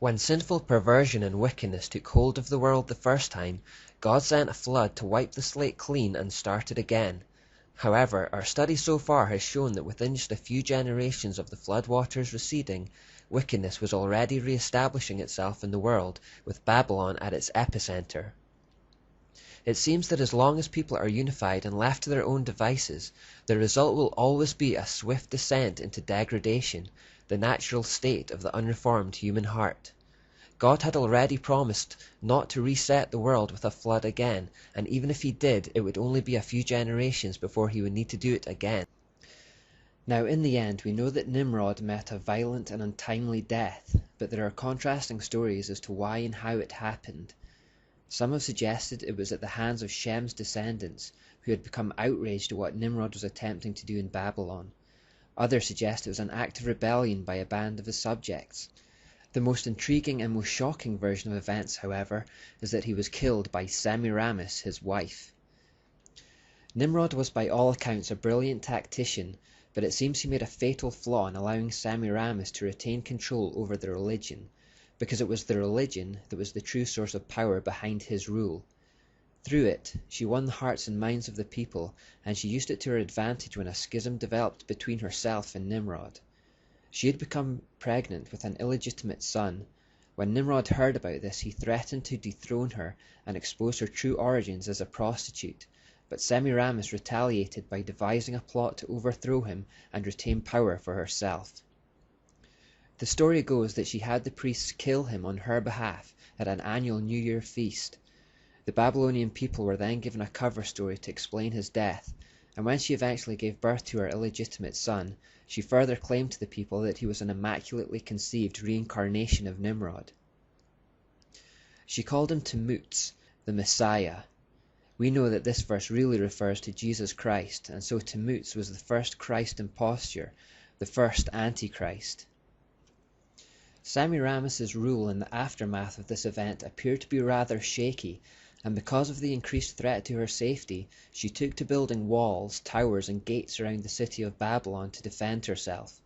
When sinful perversion and wickedness took hold of the world the first time, God sent a flood to wipe the slate clean and start it again. However, our study so far has shown that within just a few generations of the flood waters receding, wickedness was already re-establishing itself in the world, with Babylon at its epicenter. It seems that as long as people are unified and left to their own devices, the result will always be a swift descent into degradation, the natural state of the unreformed human heart. God had already promised not to reset the world with a flood again, and even if he did, it would only be a few generations before he would need to do it again. Now in the end, we know that Nimrod met a violent and untimely death, but there are contrasting stories as to why and how it happened. Some have suggested it was at the hands of Shem's descendants, who had become outraged at what Nimrod was attempting to do in Babylon. Others suggest it was an act of rebellion by a band of his subjects. The most intriguing and most shocking version of events, however, is that he was killed by Semiramis, his wife. Nimrod was by all accounts a brilliant tactician, but it seems he made a fatal flaw in allowing Semiramis to retain control over the religion, because it was the religion that was the true source of power behind his rule. Through it, she won the hearts and minds of the people, and she used it to her advantage when a schism developed between herself and Nimrod. She had become pregnant with an illegitimate son. When Nimrod heard about this, he threatened to dethrone her and expose her true origins as a prostitute, but Semiramis retaliated by devising a plot to overthrow him and retain power for herself. The story goes that she had the priests kill him on her behalf at an annual New Year feast. The Babylonian people were then given a cover story to explain his death, and when she eventually gave birth to her illegitimate son, she further claimed to the people that he was an immaculately conceived reincarnation of Nimrod. She called him Tammuz, the Messiah. We know that this verse really refers to Jesus Christ, and so Tammuz was the first Christ imposture, the first Antichrist. Semiramis's rule in the aftermath of this event appeared to be rather shaky, and because of the increased threat to her safety, she took to building walls, towers, and gates around the city of Babylon to defend herself.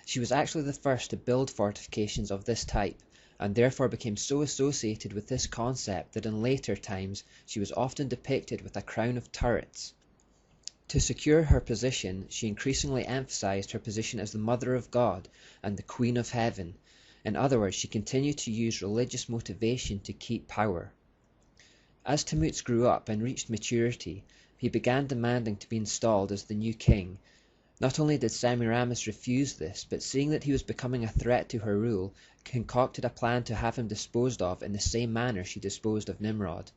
She was actually the first to build fortifications of this type, and therefore became so associated with this concept that in later times she was often depicted with a crown of turrets. To secure her position, she increasingly emphasized her position as the Mother of God and the Queen of Heaven. In other words, she continued to use religious motivation to keep power. As Tammuz grew up and reached maturity, he began demanding to be installed as the new king. Not only did Semiramis refuse this, but seeing that he was becoming a threat to her rule, concocted a plan to have him disposed of in the same manner she disposed of Nimrod.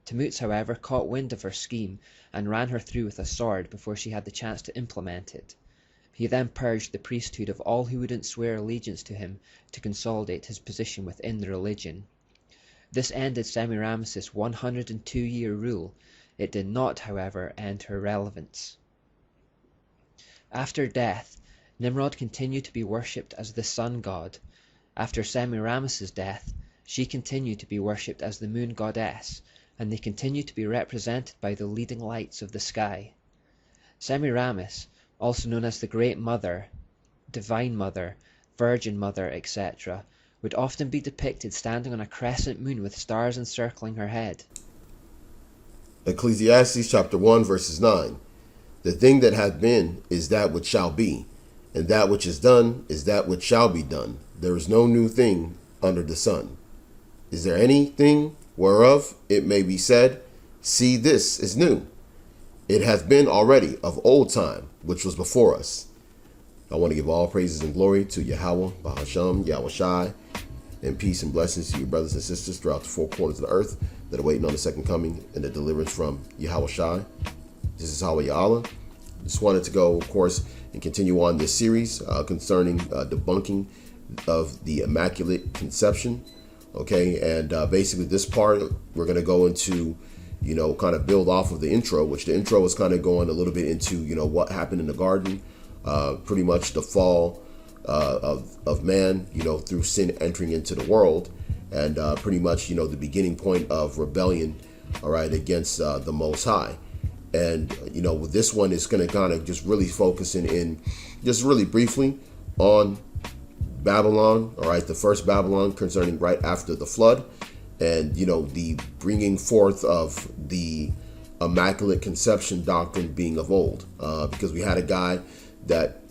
Tammuz, however, caught wind of her scheme and ran her through with a sword before she had the chance to implement it. He then purged the priesthood of all who wouldn't swear allegiance to him to consolidate his position within the religion. This ended Semiramis's 102-year rule. It did not, however, end her relevance. After death, Nimrod continued to be worshipped as the sun god. After Semiramis's death, she continued to be worshipped as the moon goddess, and they continued to be represented by the leading lights of the sky. Semiramis, also known as the Great Mother, Divine Mother, Virgin Mother, etc., would often be depicted standing on a crescent moon with stars encircling her head. Ecclesiastes chapter 1 verses 9. The thing that hath been is that which shall be, and that which is done is that which shall be done. There is no new thing under the sun. Is there anything whereof it may be said, see, this is new? It hath been already of old time, which was before us. I want to give all praises and glory to Yahawah, HaLAL, Yahawashi, and peace and blessings to your brothers and sisters throughout the four corners of the earth that are waiting on the second coming and the deliverance from Yahawashi. This is Yahawah. Just wanted to go, of course, and continue on this series concerning debunking of the Immaculate Conception. Okay, and basically this part, we're going to go into, kind of build off of the intro, which the intro is kind of going a little bit into, what happened in the garden, pretty much the fall of man, through sin entering into the world, and pretty much, the beginning point of rebellion, all right, against the Most High. And, with this one, it's going to kind of just really focusing in just really briefly on Babylon, all right, the first Babylon concerning right after the flood, and the bringing forth of the Immaculate Conception doctrine being of old, because we had a guy that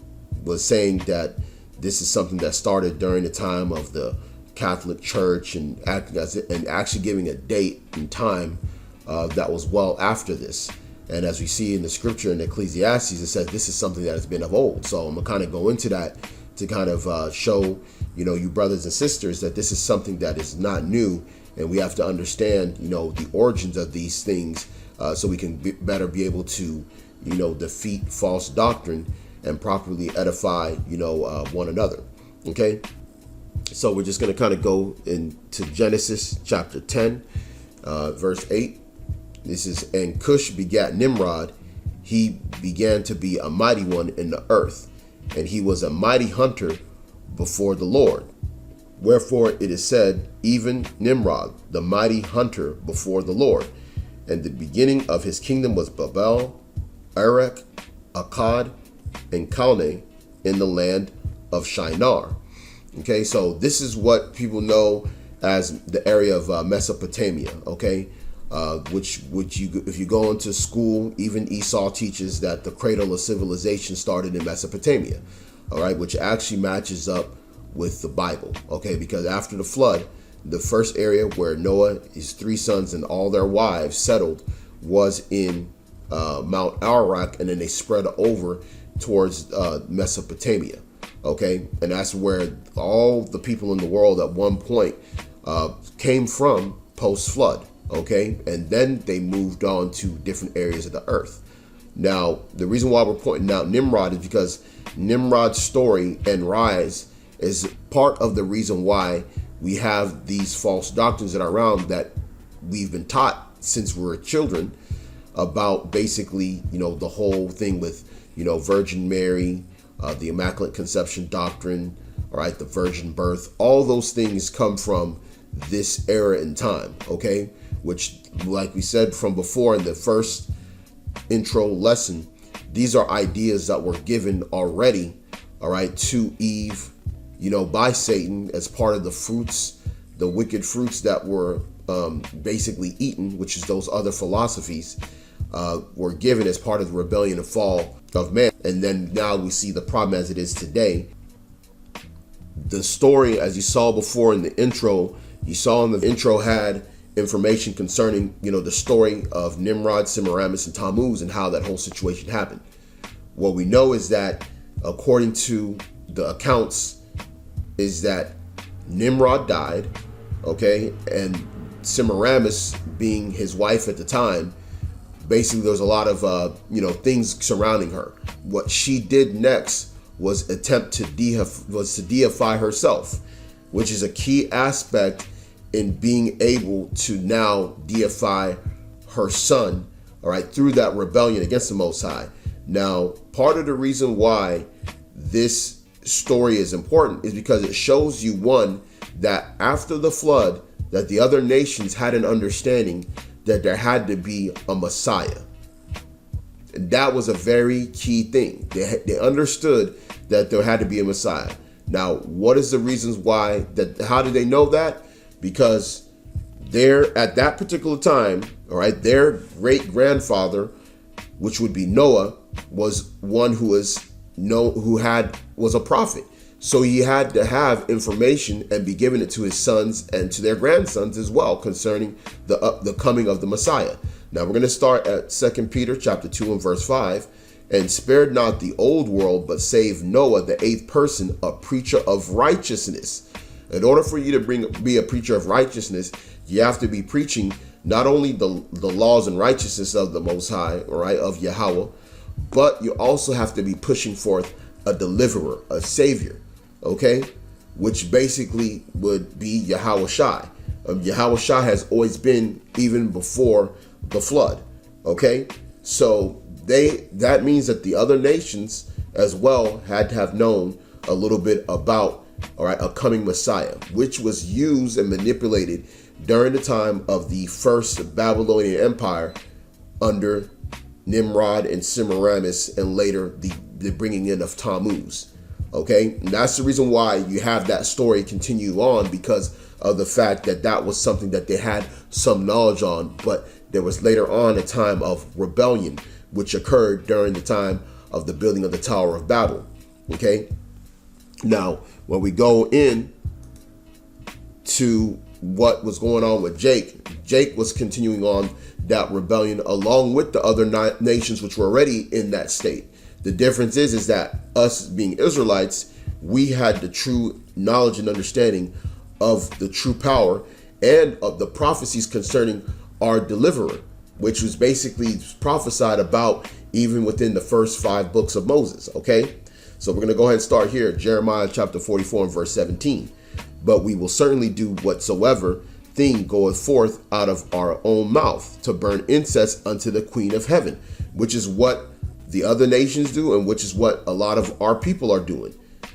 was saying that this is something that started during the time of the Catholic Church, and actually giving a date and time that was well after this. And as we see in the scripture in Ecclesiastes, it says this is something that has been of old. So I'm gonna kind of go into that to kind of show you brothers and sisters that this is something that is not new, and we have to understand the origins of these things, so we can better be able to defeat false doctrine and properly edify one another. Okay, so we're just going to kind of go into Genesis chapter 10, verse 8. This is, and Cush begat Nimrod. He began to be a mighty one in the earth, and he was a mighty hunter before the Lord. Wherefore it is said, even Nimrod, the mighty hunter before the Lord. And the beginning of his kingdom was Babel, Erech, Akkad, and Calneh in the land of Shinar. Okay, so this is what people know as the area of Mesopotamia. Okay, which if you go into school, even Esau teaches that the cradle of civilization started in Mesopotamia. All right, which actually matches up with the Bible. Okay, because after the flood, the first area where Noah, his 3 sons, and all their wives settled was in Mount Ararat, and then they spread over towards Mesopotamia. Okay, and that's where all the people in the world at one point came from post-flood. Okay, and then they moved on to different areas of the earth. Now, the reason why we're pointing out Nimrod is because Nimrod's story and rise is part of the reason why we have these false doctrines that are around that we've been taught since we were children about, basically, the whole thing with, Virgin Mary, the Immaculate Conception doctrine, all right, the virgin birth. All those things come from this era in time, okay? Which, like we said from before in the first intro lesson, these are ideas that were given already, all right, to Eve, by Satan as part of the fruits, the wicked fruits that were basically eaten, which is those other philosophies, were given as part of the rebellion and fall of man. And then now we see the problem as it is today. The story, as you saw before in the intro, had information concerning, the story of Nimrod, Semiramis, and Tammuz, and how that whole situation happened. What we know is that, according to the accounts, is that Nimrod died, okay, and Semiramis, being his wife at the time, basically there was a lot of things surrounding her. What she did next was attempt to deify herself, which is a key aspect in being able to now deify her son, all right, through that rebellion against the Most High. Now, part of the reason why this story is important is because it shows you, one, that after the flood, that the other nations had an understanding that there had to be a Messiah. And that was a very key thing. They understood that there had to be a Messiah. Now, what is the reasons why that? How did they know that? Because at that particular time, all right, their great grandfather, which would be Noah, was one who was a prophet. So he had to have information and be giving it to his sons and to their grandsons as well concerning the coming of the Messiah. Now we're going to start at 2 Peter chapter 2 and verse 5. And spared not the old world, but saved Noah, the 8th person, a preacher of righteousness. In order for you to be a preacher of righteousness, you have to be preaching not only the laws and righteousness of the Most High, all right, of Yahawah, but you also have to be pushing forth a deliverer, a savior, okay, which basically would be Yahawashi. Yahawashi has always been even before the flood, okay? So that means that the other nations as well had to have known a little bit about, all right, a coming Messiah, which was used and manipulated during the time of the first Babylonian Empire under Nimrod and Semiramis, and later the bringing in of Tammuz. Okay, and that's the reason why you have that story continue on, because of the fact that that was something that they had some knowledge on. But there was later on a time of rebellion, which occurred during the time of the building of the Tower of Babel. Okay, now when we go in to what was going on with Jake was continuing on that rebellion along with the other nations which were already in that state. The difference is that us being Israelites, we had the true knowledge and understanding of the true power and of the prophecies concerning our deliverer, which was basically prophesied about even within the first 5 books of Moses. Okay, so we're going to go ahead and start here, Jeremiah chapter 44 and verse 17. But we will certainly do whatsoever thing goeth forth out of our own mouth to burn incense unto the Queen of Heaven, which is what the other nations do, and which is what a lot of our people are doing.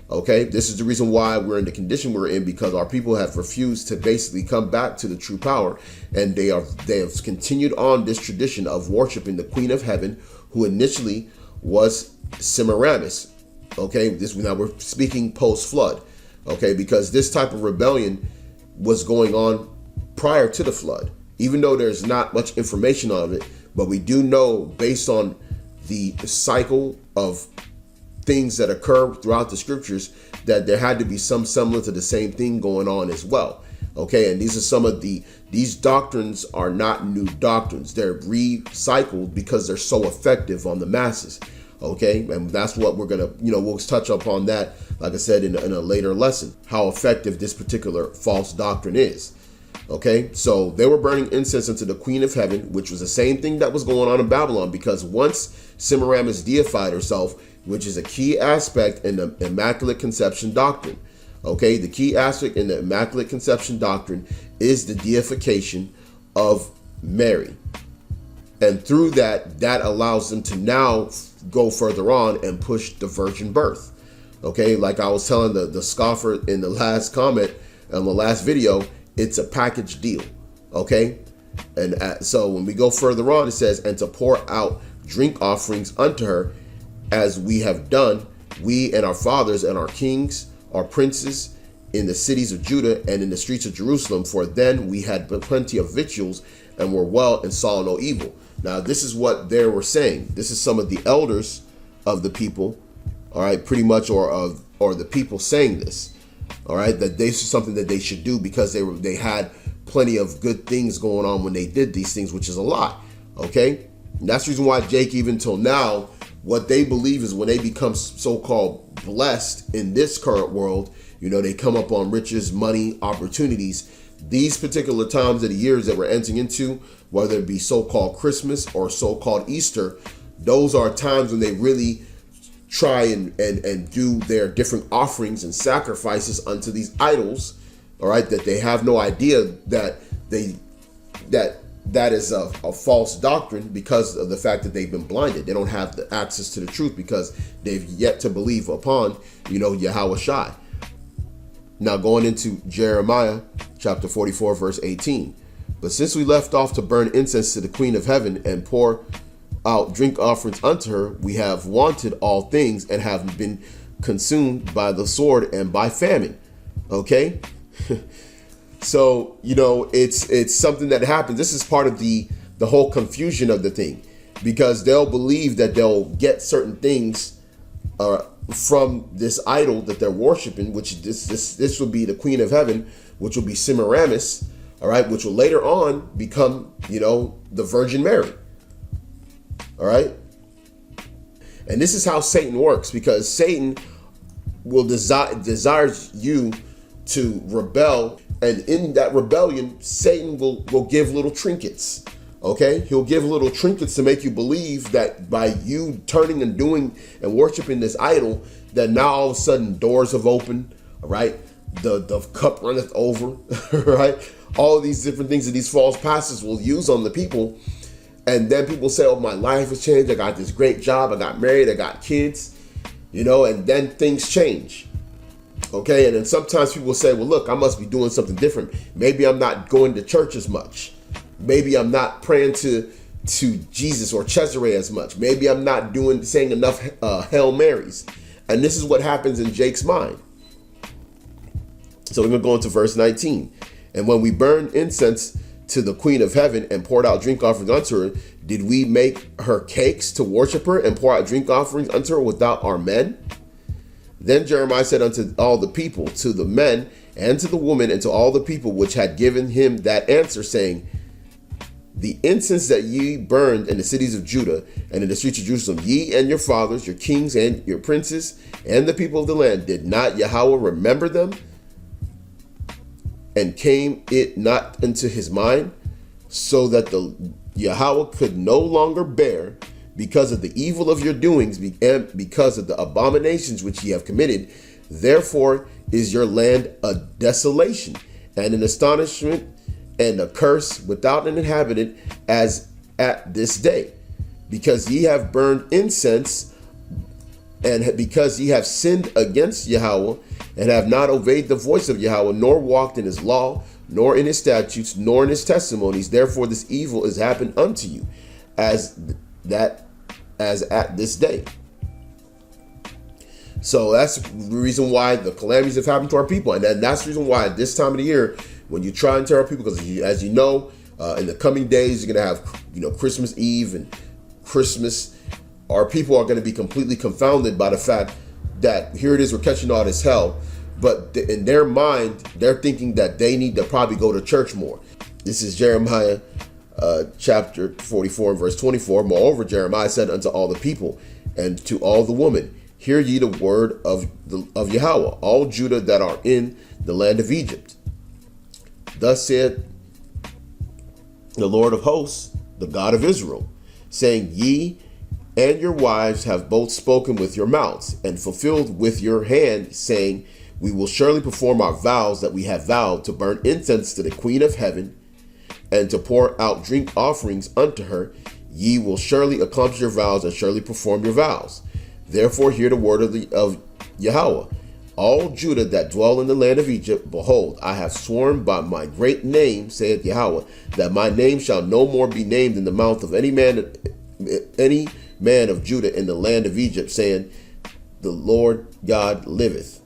Okay, this is the reason why we're in the condition we're in, because our people have refused to basically come back to the true power, and they have continued on this tradition of worshiping the Queen of Heaven, who initially was Semiramis. Okay, now we're speaking post flood. Okay, because this type of rebellion was going on prior to the flood, even though there's not much information on it, but we do know based on the cycle of things that occur throughout the scriptures that there had to be some semblance of the same thing going on as well. Okay, and these are some of these doctrines are not new doctrines. They're recycled because they're so effective on the masses. Okay, and that's what we're gonna, we'll touch upon that, like I said, in a later lesson, how effective this particular false doctrine is. Okay, so they were burning incense unto the Queen of Heaven, which was the same thing that was going on in Babylon, because once Semiramis deified herself, which is a key aspect in the Immaculate Conception doctrine. Okay, the key aspect in the Immaculate Conception doctrine is the deification of Mary. And through that allows them to now go further on and push the virgin birth. Okay, like I was telling the scoffer in the last comment on the last video, it's a package deal. Okay, and so when we go further on, it says, and to pour out drink offerings unto her, as we have done, we and our fathers and our kings, our princes, in the cities of Judah and in the streets of Jerusalem, for then we had plenty of victuals and were well and saw no evil. Now, this is what they were saying. This is some of the elders of the people, all right, pretty much, or the people saying this, all right, that this is something that they should do because they had plenty of good things going on when they did these things, which is a lot. Okay, and that's the reason why Jake, even till now, what they believe is when they become so-called blessed in this current world, they come up on riches, money, opportunities. These particular times of the years that we're entering into, whether it be so-called Christmas or so-called Easter, those are times when they really try and do their different offerings and sacrifices unto these idols, all right, that they have no idea that is a false doctrine because of the fact that they've been blinded. They don't have the access to the truth because they've yet to believe upon, Yahawashi. Now going into Jeremiah chapter 44, verse 18. But since we left off to burn incense to the Queen of Heaven and pour out drink offerings unto her, we have wanted all things and have been consumed by the sword and by famine. Okay? So, it's something that happens. This is part of the whole confusion of the thing, because they'll believe that they'll get certain things from this idol that they're worshiping, which this will be the Queen of Heaven, which will be Semiramis, all right, which will later on become, the Virgin Mary. All right. And this is how Satan works, because Satan will desires you to rebel. And in that rebellion, Satan will give little trinkets. Okay, he'll give little trinkets to make you believe that by you turning and doing and worshiping this idol, that now all of a sudden doors have opened. All right, the cup runneth over. Right, all of these different things that these false pastors will use on the people, and then people say, "Oh, my life has changed. I got this great job. I got married. I got kids." And then things change. Okay, and then sometimes people say, well, look, I must be doing something different. Maybe I'm not going to church as much. Maybe I'm not praying to Jesus or Cesare as much. Maybe I'm not saying enough Hail Marys. And this is what happens in Jake's mind. So we're going to go into verse 19. And when we burned incense to the queen of heaven and poured out drink offerings unto her, did we make her cakes to worship her and pour out drink offerings unto her without our men? Then Jeremiah said unto all the people, to the men and to the women and to all the people which had given him that answer, saying, the incense that ye burned in the cities of Judah and in the streets of Jerusalem, ye and your fathers, your kings and your princes, and the people of the land, did not Yahawah remember them? And came it not into his mind, so that the Yahawah could no longer bear, because of the evil of your doings and because of the abominations which ye have committed. Therefore is your land a desolation and an astonishment and a curse without an inhabitant, as at this day, because ye have burned incense, and because ye have sinned against Yahawah, and have not obeyed the voice of Yahawah, nor walked in his law, nor in his statutes, nor in his testimonies. Therefore this evil is happened unto you, as at this day. So that's the reason why the calamities have happened to our people, and then that's the reason why at this time of the year, when you try and tell our people, because as you know, in the coming days, you're gonna have Christmas Eve and Christmas. Our people are going to be completely confounded by the fact that here it is, we're catching all this hell, but in their mind, they're thinking that they need to probably go to church more. This is Jeremiah chapter 44 and verse 24. Moreover, Jeremiah said unto all the people and to all the women, hear ye the word of Yahawah, all Judah that are in the land of Egypt. Thus said the Lord of hosts, the God of Israel, saying, ye and your wives have both spoken with your mouths and fulfilled with your hand, saying, we will surely perform our vows that we have vowed, to burn incense to the queen of heaven and to pour out drink offerings unto her. Ye will surely accomplish your vows and surely perform your vows. Therefore hear the word of Yahawah, all Judah that dwell in the land of Egypt. Behold, I have sworn by my great name, saith Yahawah, that my name shall no more be named in the mouth of any man of Judah in the land of Egypt, saying, the Lord God liveth.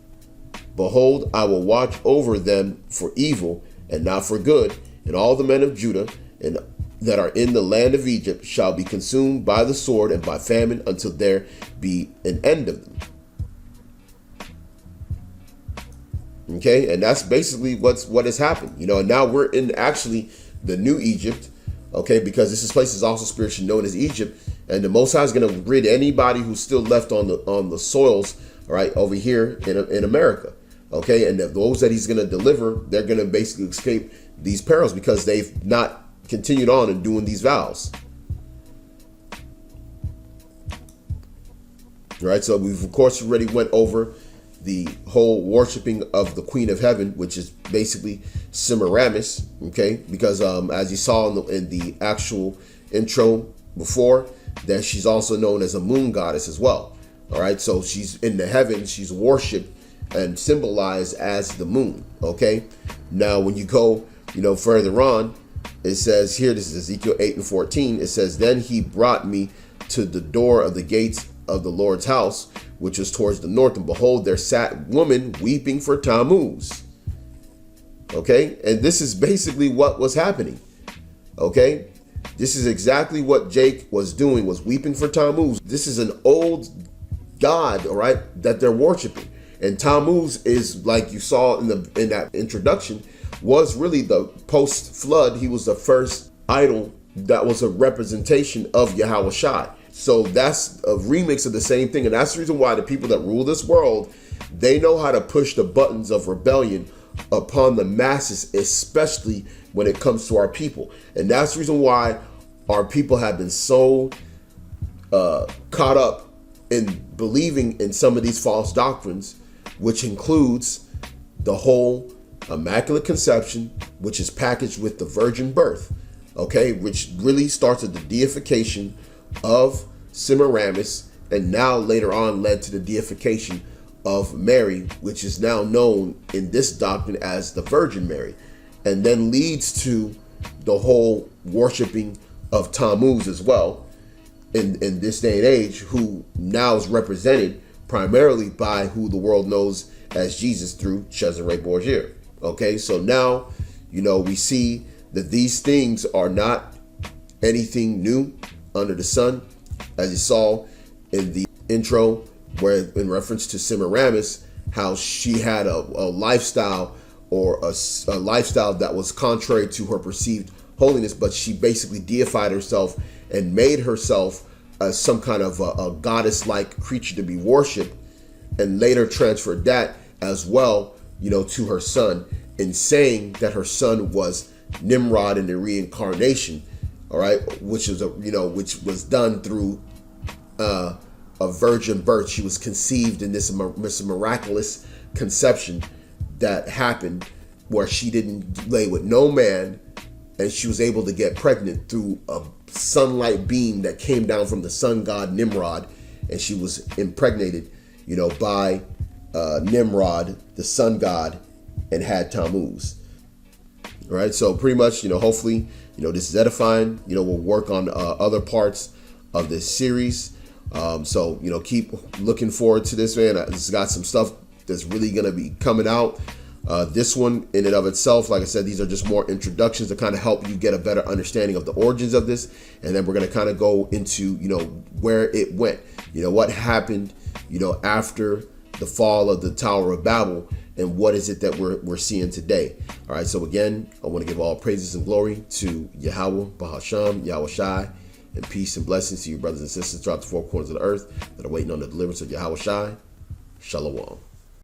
Behold, I will watch over them for evil and not for good, and all the men of Judah and that are in the land of Egypt shall be consumed by the sword and by famine, until there be an end of them. Okay, and that's basically what has happened. And now we're in actually the new Egypt, okay, because this place is also spiritually known as Egypt, and the Most High is going to rid anybody who's still left on the soils, right, over here in America, okay, and those that he's going to deliver, they're going to basically escape these perils because they've not continued on and doing these vows. Right, so we've of course already went over the whole worshiping of the Queen of Heaven, which is basically Semiramis, okay, because as you saw in the actual intro before, that she's also known as a moon goddess as well. All right, so she's in the heavens, she's worshipped and symbolized as the moon. Okay, now when you go further on, it says here, this is Ezekiel 8 and 14, it says, then he brought me to the door of the gates of the Lord's house, which was towards the north, and behold, there sat woman weeping for Tammuz. Okay, and this is basically what was happening. Okay, this is exactly what Jake was doing, was weeping for Tammuz. This is an old god, all right, that they're worshiping, and Tammuz is, like you saw in that introduction, was really the post-flood. He was the first idol that was a representation of Yahawashi. So that's a remix of the same thing. And that's the reason why the people that rule this world, they know how to push the buttons of rebellion upon the masses, especially when it comes to our people. And that's the reason why our people have been so caught up in believing in some of these false doctrines, which includes the whole Immaculate Conception, which is packaged with the virgin birth, okay, which really starts at the deification of Semiramis, and now later on led to the deification of Mary, which is now known in this doctrine as the Virgin Mary, and then leads to the whole worshiping of Tammuz as well in this day and age, who now is represented primarily by who the world knows as Jesus through Cesare Borgia. Okay, so now, we see that these things are not anything new under the sun, as you saw in the intro, where in reference to Semiramis, how she had a lifestyle or a lifestyle that was contrary to her perceived holiness, but she basically deified herself and made herself some kind of a goddess-like creature to be worshipped, and later transferred that as well, to her son, in saying that her son was Nimrod in the reincarnation, all right, which was done through a virgin birth. She was conceived in this miraculous conception that happened where she didn't lay with no man, and she was able to get pregnant through a sunlight beam that came down from the sun god Nimrod, and she was impregnated, by Nimrod, the sun god, and had Tammuz. All right, so pretty much, hopefully, this is edifying. We'll work on other parts of this series. So, keep looking forward to this, man. It's got some stuff that's really going to be coming out. This one in and of itself, like I said, these are just more introductions to kind of help you get a better understanding of the origins of this. And then we're going to kind of go into, where it went, what happened, after the fall of the Tower of Babel, and what is it that we're seeing today. All right. So again, I want to give all praises and glory to Yahawah, HaSHAM, Yahawashi, and peace and blessings to you brothers and sisters throughout the four corners of the earth that are waiting on the deliverance of Yahawashi. Shalom.